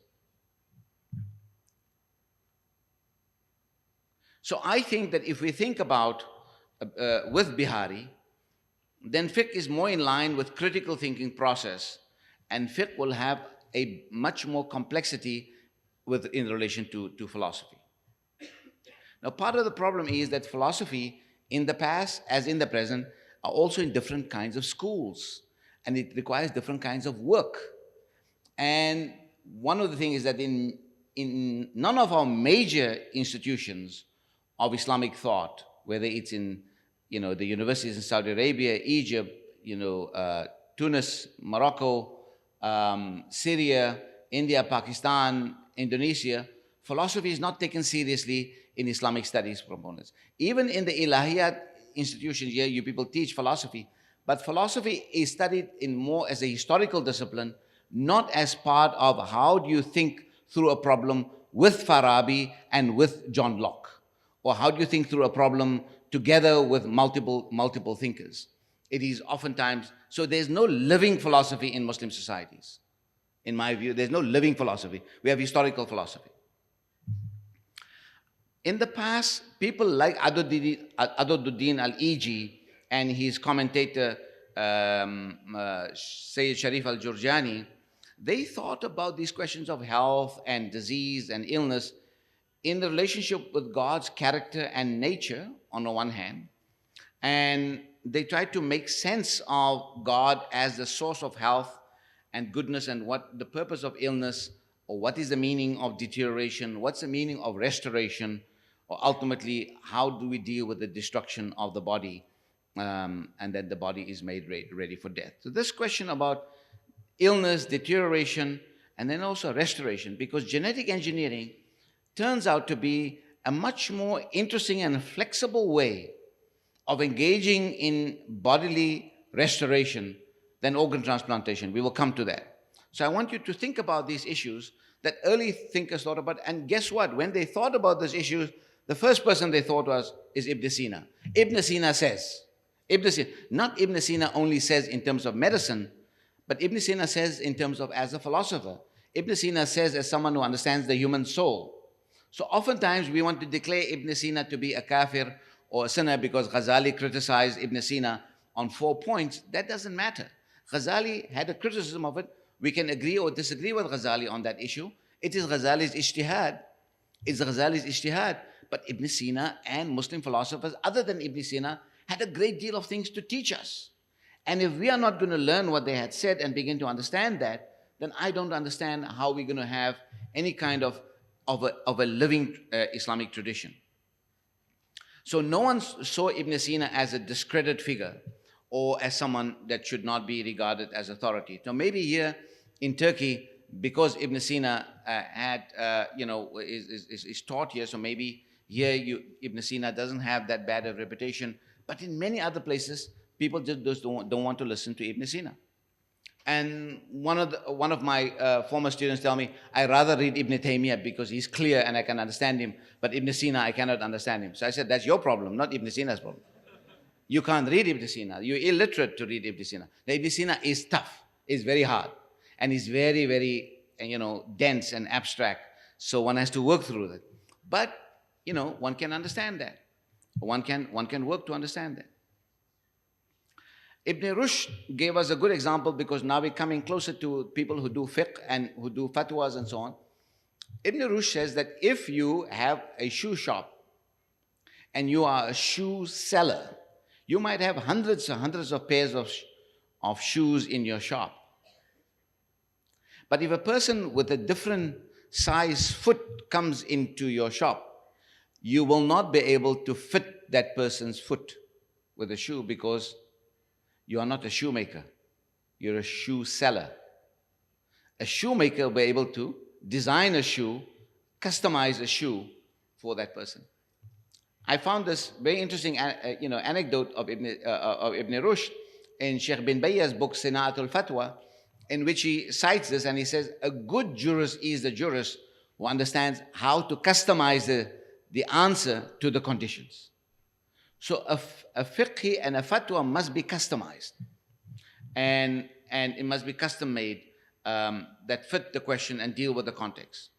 So I think that if we think about, with Bihari, then fiqh is more in line with critical thinking process, and fiqh will have a much more complexity in relation to philosophy. Now, part of the problem is that philosophy in the past, as in the present, are also in different kinds of schools, and it requires different kinds of work. And one of the things is that in none of our major institutions of Islamic thought, whether it's in, you know, the universities in Saudi Arabia, Egypt, you know, Tunis, Morocco, Syria, India, Pakistan, Indonesia, philosophy is not taken seriously in Islamic studies proponents. Even in the Ilahiyat institutions here, you people teach philosophy, but philosophy is studied in more as a historical discipline, not as part of how do you think through a problem with Farabi and with John Locke, Or how do you think through a problem together with multiple thinkers? It is oftentimes, so there's no living philosophy in Muslim societies. In my view, there's no living philosophy. We have historical philosophy. In the past, people like Aduddin al-Iji and his commentator, Sayyid Sharif al-Jurjani, they thought about these questions of health and disease and illness in the relationship with God's character and nature, on the one hand, and they tried to make sense of God as the source of health and goodness, and what the purpose of illness, or what is the meaning of deterioration, what's the meaning of restoration, or ultimately, how do we deal with the destruction of the body, and then the body is made ready for death. So this question about illness, deterioration, and then also restoration, because genetic engineering turns out to be a much more interesting and flexible way of engaging in bodily restoration than organ transplantation. We will come to that. So I want you to think about these issues that early thinkers thought about, and guess what? When they thought about these issues, the first person they thought is Ibn Sina. Ibn Sina says, not Ibn Sina only says in terms of medicine, but Ibn Sina says in terms of as a philosopher. Ibn Sina says as someone who understands the human soul. So oftentimes we want to declare Ibn Sina to be a kafir or a sinner because Ghazali criticized Ibn Sina on 4 points. That doesn't matter. Ghazali had a criticism of it. We can agree or disagree with Ghazali on that issue. It is Ghazali's ijtihad. It's Ghazali's ijtihad. But Ibn Sina and Muslim philosophers other than Ibn Sina had a great deal of things to teach us. And if we are not going to learn what they had said and begin to understand that, then I don't understand how we're going to have any kind of a living Islamic tradition. So no one saw Ibn Sina as a discredited figure or as someone that should not be regarded as authority. So maybe here in Turkey, because Ibn Sina is taught here, so maybe here Ibn Sina doesn't have that bad a reputation. But in many other places, people just don't want to listen to Ibn Sina. And one of my former students tell me, I rather read Ibn Taymiyyah because he's clear and I can understand him, but Ibn Sina, I cannot understand him. So I said, that's your problem, not Ibn Sina's problem. You can't read Ibn Sina. You're illiterate to read Ibn Sina. Now, Ibn Sina is tough, is very hard, and is very, very, dense and abstract. So one has to work through that. But, one can understand that. One can work to understand that. Ibn Rushd gave us a good example because now we're coming closer to people who do fiqh and who do fatwas and so on. Ibn Rushd says that if you have a shoe shop and you are a shoe seller, you might have hundreds and hundreds of pairs of shoes in your shop. But if a person with a different size foot comes into your shop, you will not be able to fit that person's foot with a shoe because you are not a shoemaker. You're a shoe seller. A shoemaker will be able to design a shoe, customize a shoe for that person. I found this very interesting, anecdote of Ibn Rushd in Sheikh bin Bayya's book Sina'atul Fatwa, in which he cites this and he says, a good jurist is the jurist who understands how to customize the answer to the conditions. So a fiqh and a fatwa must be customized, and it must be custom made that fit the question and deal with the context.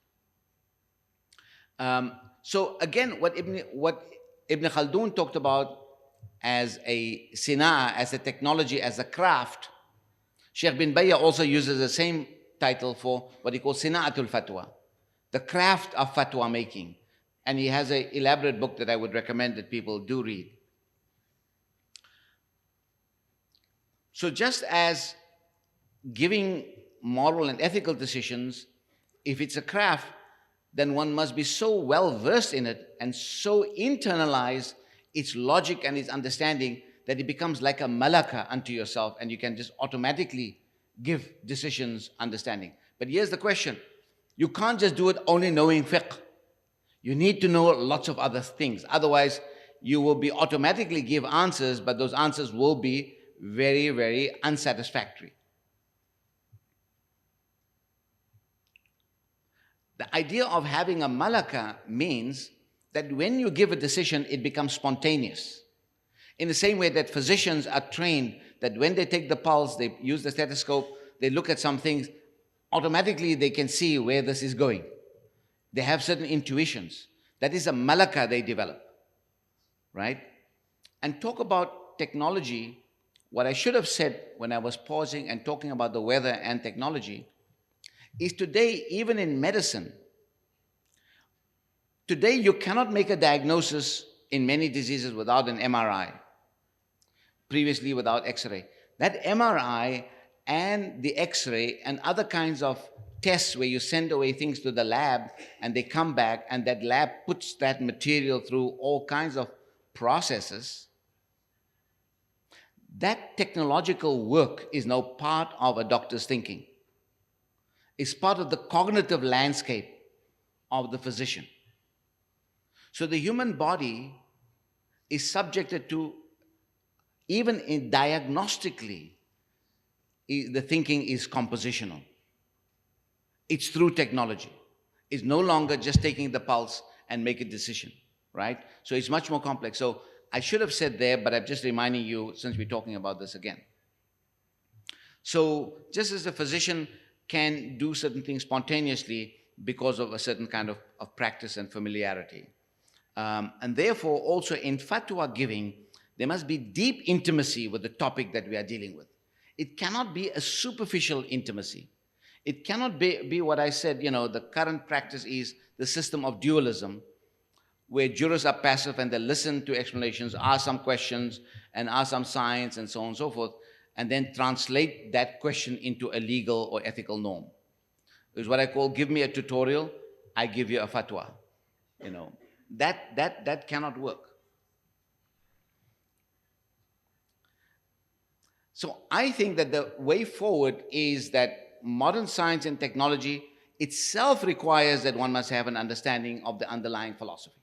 So again, what Ibn Khaldun talked about as a sina'a, as a technology, as a craft, Sheikh bin Bayya also uses the same title for what he calls Sina'atul Fatwa, the craft of fatwa making. And he has an elaborate book that I would recommend that people do read. So just as giving moral and ethical decisions, if it's a craft, then one must be so well versed in it and so internalize its logic and its understanding that it becomes like a malaka unto yourself and you can just automatically give decisions understanding. But here's the question. You can't just do it only knowing fiqh. You need to know lots of other things. Otherwise, you will be automatically give answers, but those answers will be very, very unsatisfactory. The idea of having a malaka means that when you give a decision, it becomes spontaneous. In the same way that physicians are trained that when they take the pulse, they use the stethoscope, they look at some things, automatically they can see where this is going. They have certain intuitions. That is a malaka they develop, right? And talk about technology, what I should have said when I was pausing and talking about the weather and technology is today, even in medicine, today you cannot make a diagnosis in many diseases without an MRI, previously without X-ray. That MRI and the X-ray and other kinds of tests where you send away things to the lab and they come back and that lab puts that material through all kinds of processes, that technological work is now part of a doctor's thinking. It's part of the cognitive landscape of the physician. So the human body is subjected to, even in diagnostically, the thinking is compositional. It's through technology. It's no longer just taking the pulse and make a decision, right? So it's much more complex. So I should have said there, but I'm just reminding you since we're talking about this again. So just as a physician can do certain things spontaneously because of a certain kind of practice and familiarity. And therefore, also in fatwa giving, there must be deep intimacy with the topic that we are dealing with. It cannot be a superficial intimacy. It cannot be what I said, the current practice is the system of dualism, where jurors are passive and they listen to explanations, ask some questions, and ask some science, and so on and so forth, and then translate that question into a legal or ethical norm. It's what I call, give me a tutorial, I give you a fatwa. That cannot work. So I think that the way forward is that modern science and technology itself requires that one must have an understanding of the underlying philosophy.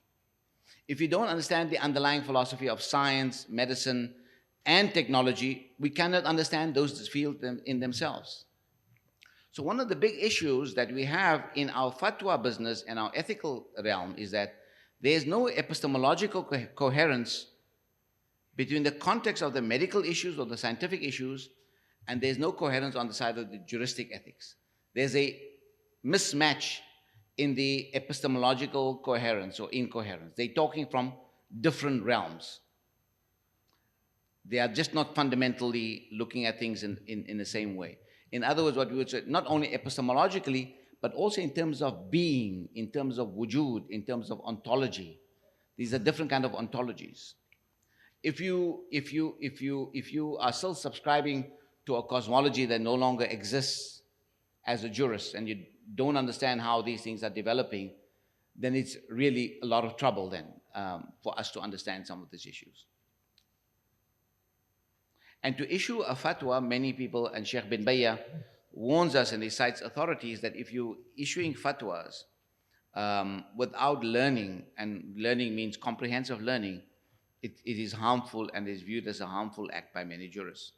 If you don't understand the underlying philosophy of science, medicine, and technology, we cannot understand those fields in themselves. So one of the big issues that we have in our fatwa business and our ethical realm is that there's no epistemological coherence between the context of the medical issues or the scientific issues, and there's no coherence on the side of the juristic ethics. There's a mismatch in the epistemological coherence or incoherence. They're talking from different realms. They are just not fundamentally looking at things in the same way. In other words, what we would say, not only epistemologically, but also in terms of being, in terms of wujud, in terms of ontology. These are different kind of ontologies. If you are still subscribing to a cosmology that no longer exists as a jurist, and you don't understand how these things are developing, then it's really a lot of trouble then for us to understand some of these issues. And to issue a fatwa, many people, and Sheikh bin Bayya warns us and he cites authorities that if you're issuing fatwas without learning, and learning means comprehensive learning, it is harmful and is viewed as a harmful act by many jurists.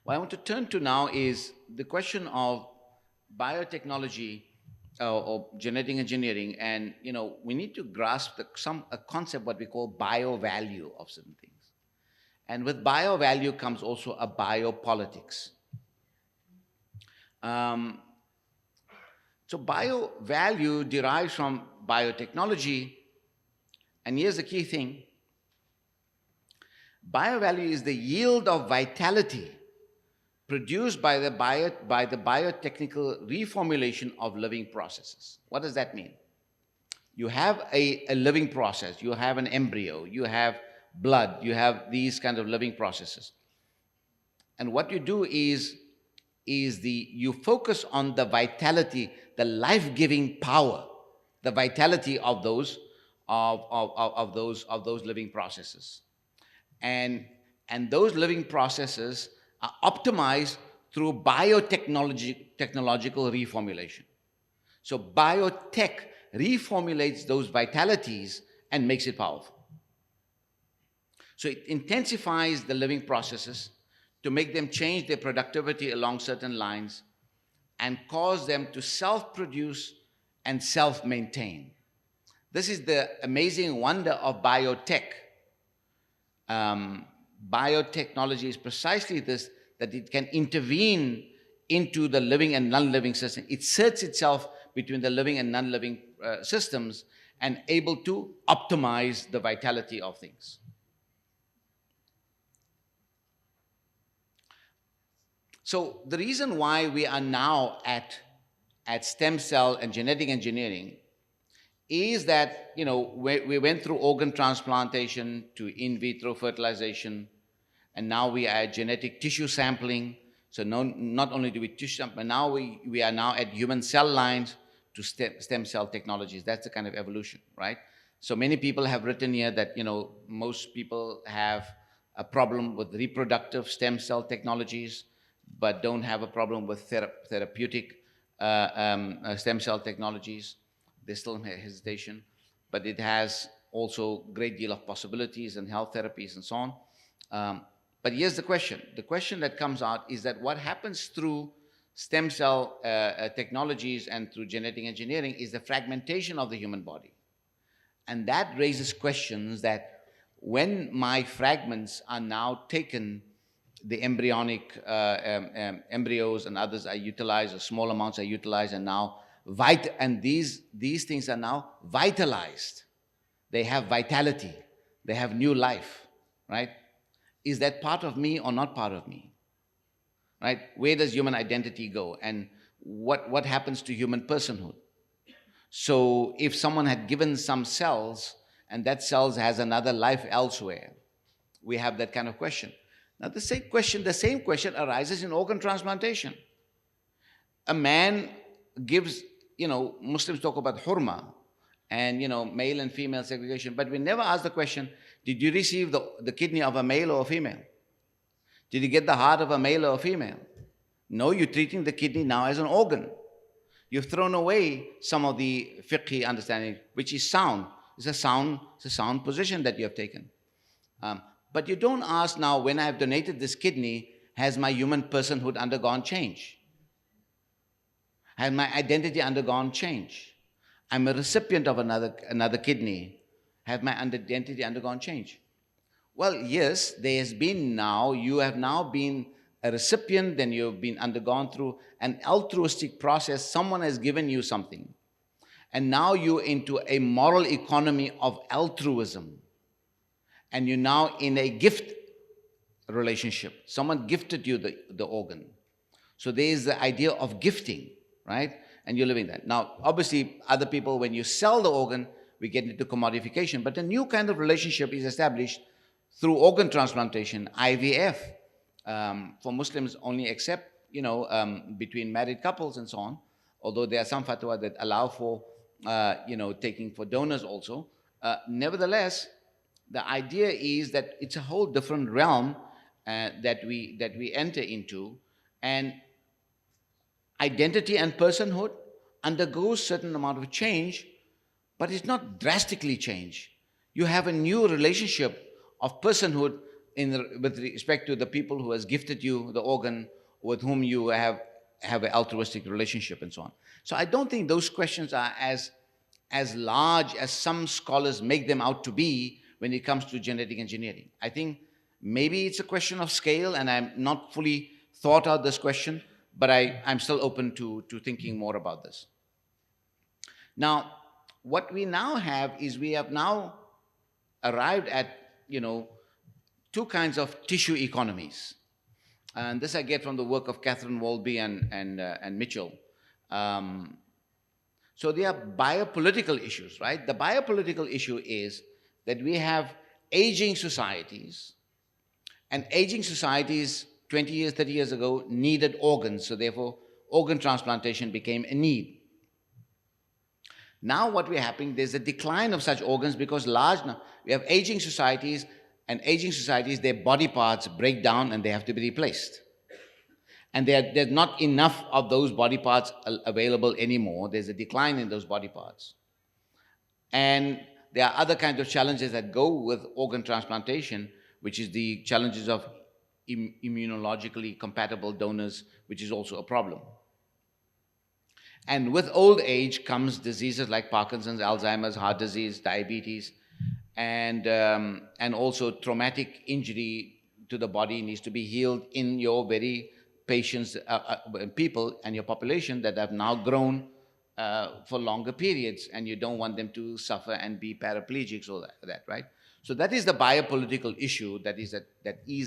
What I want to turn to now is the question of biotechnology or genetic engineering, and we need to grasp a concept what we call bio-value of certain things. And with bio-value comes also a biopolitics. So bio-value derives from biotechnology, and here's the key thing. Bio-value is the yield of vitality produced by the biotechnical reformulation of living processes. What does that mean? You have a living process, you have an embryo, you have blood, you have these kind of living processes. And what you do is you focus on the vitality, the life-giving power, the vitality of those living processes. And those living processes are optimized through technological reformulation. So biotech reformulates those vitalities and makes it powerful. So it intensifies the living processes to make them change their productivity along certain lines and cause them to self-produce and self-maintain. This is the amazing wonder of biotech. Biotechnology is precisely this, that it can intervene into the living and non-living system. It sets itself between the living and non-living systems and able to optimize the vitality of things. So the reason why we are now at stem cell and genetic engineering is that, we went through organ transplantation to in vitro fertilization, and now we are at genetic tissue sampling. So not only do we tissue sample, but now we are now at human cell lines to stem cell technologies. That's the kind of evolution, right? So many people have written here that, most people have a problem with reproductive stem cell technologies, but don't have a problem with therapeutic stem cell technologies. There's still hesitation, but it has also a great deal of possibilities in health therapies and so on. But here's the question. The question that comes out is that what happens through stem cell technologies and through genetic engineering is the fragmentation of the human body. And that raises questions that when my fragments are now taken, the embryonic embryos and others are utilized, or small amounts are utilized, and now these things are now vitalized. They have vitality. They have new life, right? Is that part of me or not part of me? Right? Where does human identity go? And what happens to human personhood? So if someone had given some cells and that cells has another life elsewhere, we have that kind of question. Now the same question arises in organ transplantation. A man gives, Muslims talk about hurma and, male and female segregation, but we never ask the question, did you receive the kidney of a male or a female? Did you get the heart of a male or a female? No, you're treating the kidney now as an organ. You've thrown away some of the fiqhi understanding, which is sound. It's a sound position that you have taken. But you don't ask now, when I have donated this kidney, has my human personhood undergone change? Has my identity undergone change? I'm a recipient of another kidney. Have my identity undergone change? Well, yes, you have now been a recipient, then you've been undergone through an altruistic process. Someone has given you something. And now you're into a moral economy of altruism. And you're now in a gift relationship. Someone gifted you the organ. So there is the idea of gifting, right? And you're living that. Now, obviously, other people, when you sell the organ, we get into commodification. But a new kind of relationship is established through organ transplantation, IVF. For Muslims only accept, between married couples and so on, although there are some fatwa that allow for, taking for donors also. Nevertheless, the idea is that it's a whole different realm that we enter into, and identity and personhood undergoes certain amount of change, but it's not drastically change. You have a new relationship of personhood with respect to the people who has gifted you the organ, with whom you have an altruistic relationship and so on. So I don't think those questions are as large as some scholars make them out to be when it comes to genetic engineering. I think maybe it's a question of scale, and I'm not fully thought out this question, but I'm still open to thinking more about this. Now, what we now have is we have now arrived at, two kinds of tissue economies. And this I get from the work of Catherine Wolby and Mitchell. So there are biopolitical issues, right? The biopolitical issue is that we have aging societies, and aging societies 20 years, 30 years ago needed organs, so therefore organ transplantation became a need. Now what we're happening, there's a decline of such organs because we have aging societies, and aging societies, their body parts break down and they have to be replaced. And there's not enough of those body parts available anymore. There's a decline in those body parts. And there are other kinds of challenges that go with organ transplantation, which is the challenges of immunologically compatible donors, which is also a problem. And with old age comes diseases like Parkinson's, Alzheimer's, heart disease, diabetes, and also traumatic injury to the body needs to be healed in your very patients, people and your population that have now grown for longer periods, and you don't want them to suffer and be paraplegics or that, right? So that is the biopolitical issue that is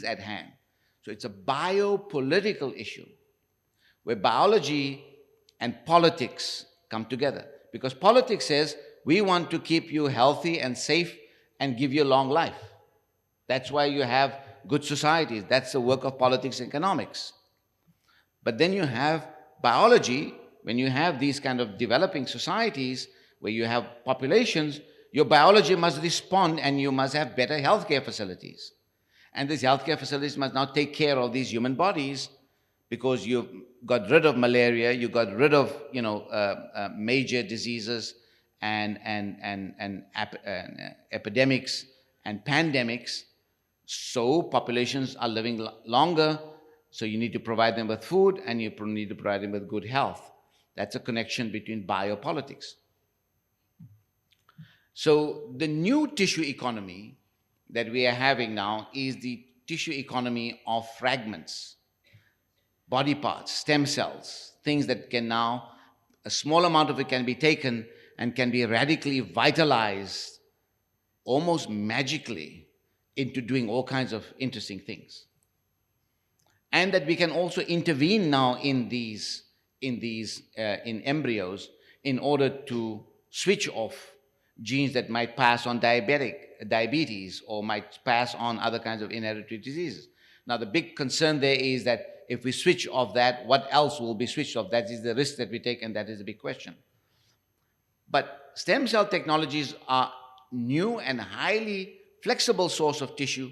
at hand. So it's a biopolitical issue where biology and politics come together. Because politics says, we want to keep you healthy and safe and give you a long life. That's why you have good societies. That's the work of politics and economics. But then you have biology. When you have these kind of developing societies where you have populations, your biology must respond and you must have better healthcare facilities. And these healthcare facilities must now take care of these human bodies, because you've got rid of malaria, you got rid of major diseases and epidemics and pandemics. So populations are living longer, so you need to provide them with food and you need to provide them with good health. That's a connection between biopolitics. So the new tissue economy that we are having now is the tissue economy of fragments, body parts, stem cells, things that can now, a small amount of it can be taken and can be radically vitalized, almost magically, into doing all kinds of interesting things. And that we can also intervene now in embryos in order to switch off genes that might pass on diabetes or might pass on other kinds of inherited diseases. Now, the big concern there is that if we switch off that, what else will be switched off? That is the risk that we take, and that is the big question. But stem cell technologies are new and highly flexible source of tissue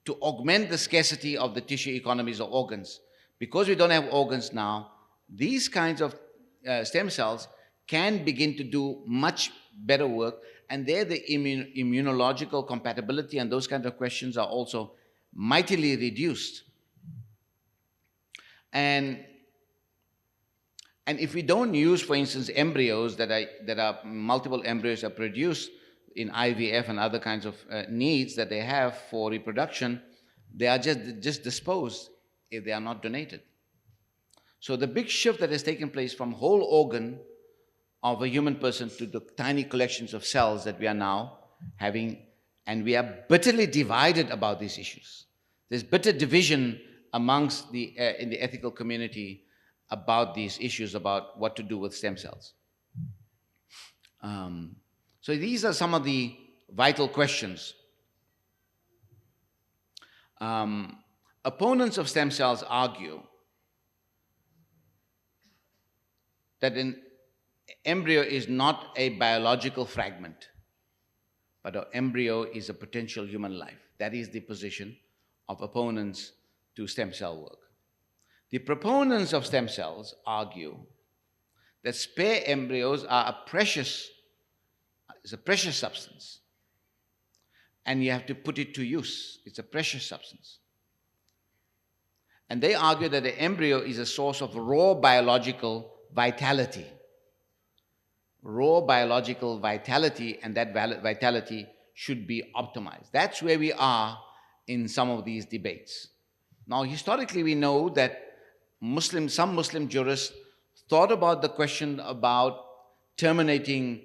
to augment the scarcity of the tissue economies of organs. Because we don't have organs now, these kinds of stem cells can begin to do much better work, and there the immunological compatibility and those kinds of questions are also mightily reduced. And if we don't use, for instance, embryos that are multiple embryos are produced in IVF and other kinds of needs that they have for reproduction, they are just disposed if they are not donated. So the big shift that has taken place from whole organ of a human person to the tiny collections of cells that we are now having, and we are bitterly divided about these issues. There's bitter division amongst in the ethical community about these issues, about what to do with stem cells. So these are some of the vital questions. Opponents of stem cells argue that an embryo is not a biological fragment, but an embryo is a potential human life. That is the position of opponents to stem cell work. The proponents of stem cells argue that spare embryos are a precious substance, and you have to put it to use. It's a precious substance. And they argue that the embryo is a source of raw biological vitality. Raw biological vitality, and that vitality should be optimized. That's where we are in some of these debates. Now, historically, we know that some Muslim jurists thought about the question about terminating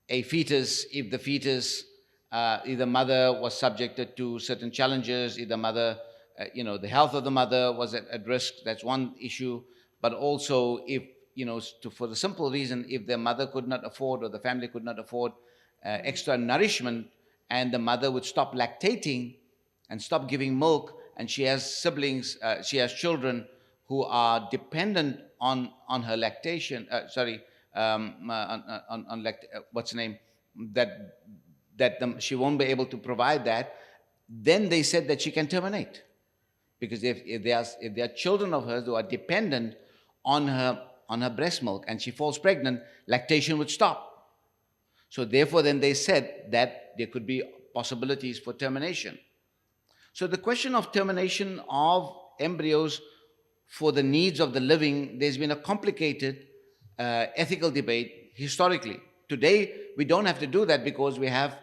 a fetus if the fetus, if the mother was subjected to certain challenges, if the mother, the health of the mother was at risk. That's one issue. But also if, for the simple reason, if the mother could not afford or the family could not afford extra nourishment, and the mother would stop lactating and stop giving milk, and she has siblings, she has children who are dependent on her lactation, what's the name, she won't be able to provide that, then they said that she can terminate. Because if there are children of hers who are dependent on her breast milk and she falls pregnant, lactation would stop. So therefore then they said that there could be possibilities for termination. So the question of termination of embryos for the needs of the living, there's been a complicated ethical debate historically. Today, we don't have to do that because we have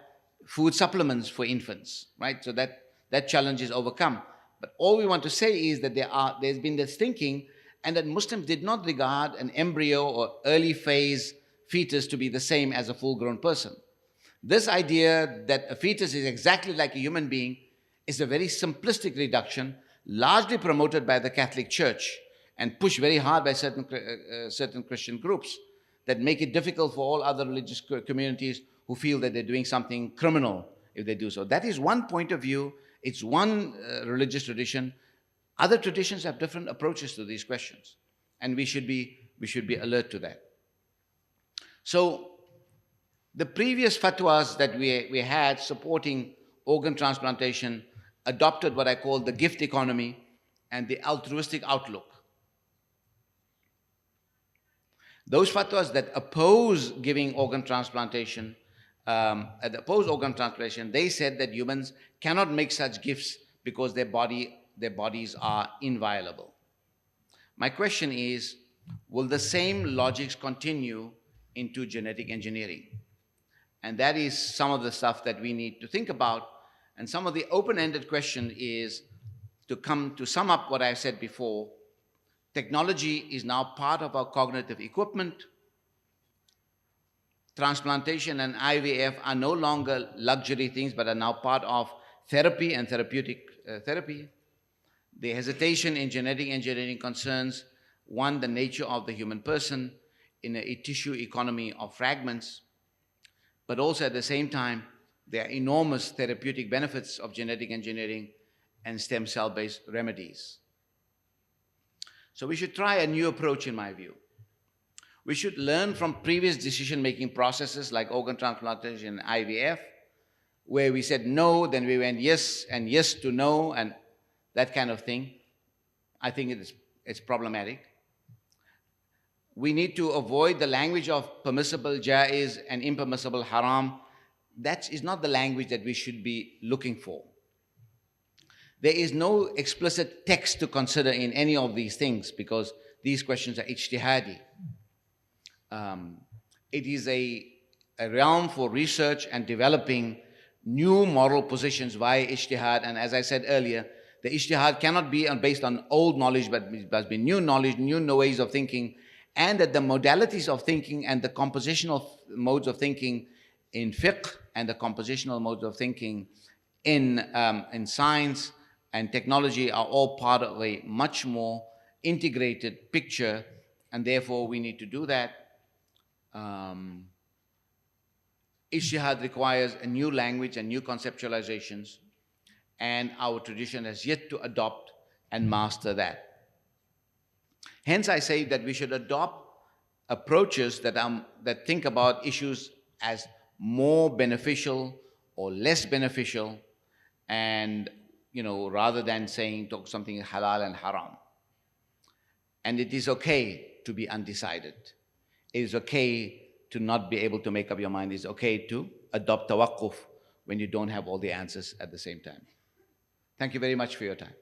food supplements for infants, right? So that challenge is overcome. But all we want to say is that there's been this thinking, and that Muslims did not regard an embryo or early phase fetus to be the same as a full-grown person. This idea that a fetus is exactly like a human being is a very simplistic reduction, largely promoted by the Catholic Church and pushed very hard by certain Christian groups that make it difficult for all other religious communities who feel that they're doing something criminal if they do so. That is one point of view. It's one religious tradition. Other traditions have different approaches to these questions, and we should be alert to that. So the previous fatwas that we had supporting organ transplantation adopted what I call the gift economy and the altruistic outlook. Those fatwas that oppose giving organ transplantation, they said that humans cannot make such gifts because their bodies are inviolable. My question is, will the same logics continue into genetic engineering? And that is some of the stuff that we need to think about. And some of the open-ended question is to sum up what I said before. Technology is now part of our cognitive equipment. Transplantation and IVF are no longer luxury things, but are now part of therapy and therapeutic therapy. The hesitation in genetic engineering concerns, one, the nature of the human person in a tissue economy of fragments, but also at the same time, there are enormous therapeutic benefits of genetic engineering and stem cell-based remedies. So we should try a new approach, in my view. We should learn from previous decision-making processes like organ transplantation and IVF, where we said no, then we went yes, and yes to no, and that kind of thing. I think it's problematic. We need to avoid the language of permissible jaiz and impermissible haram. That is not the language that we should be looking for. There is no explicit text to consider in any of these things because these questions are ijtihadi. It is a realm for research and developing new moral positions via ijtihad. And as I said earlier, the ijtihad cannot be based on old knowledge, but it must be new knowledge, new ways of thinking, and that the modalities of thinking and the compositional modes of thinking in fiqh and the compositional modes of thinking in science and technology are all part of a much more integrated picture, and therefore we need to do that. Ijtihad requires a new language and new conceptualizations, and our tradition has yet to adopt and master that. Hence, I say that we should adopt approaches that think about issues as more beneficial or less beneficial, and rather than saying something halal and haram. And it is okay to be undecided. It is okay to not be able to make up your mind. It's okay to adopt tawaqquf when you don't have all the answers at the same time. Thank you very much for your time.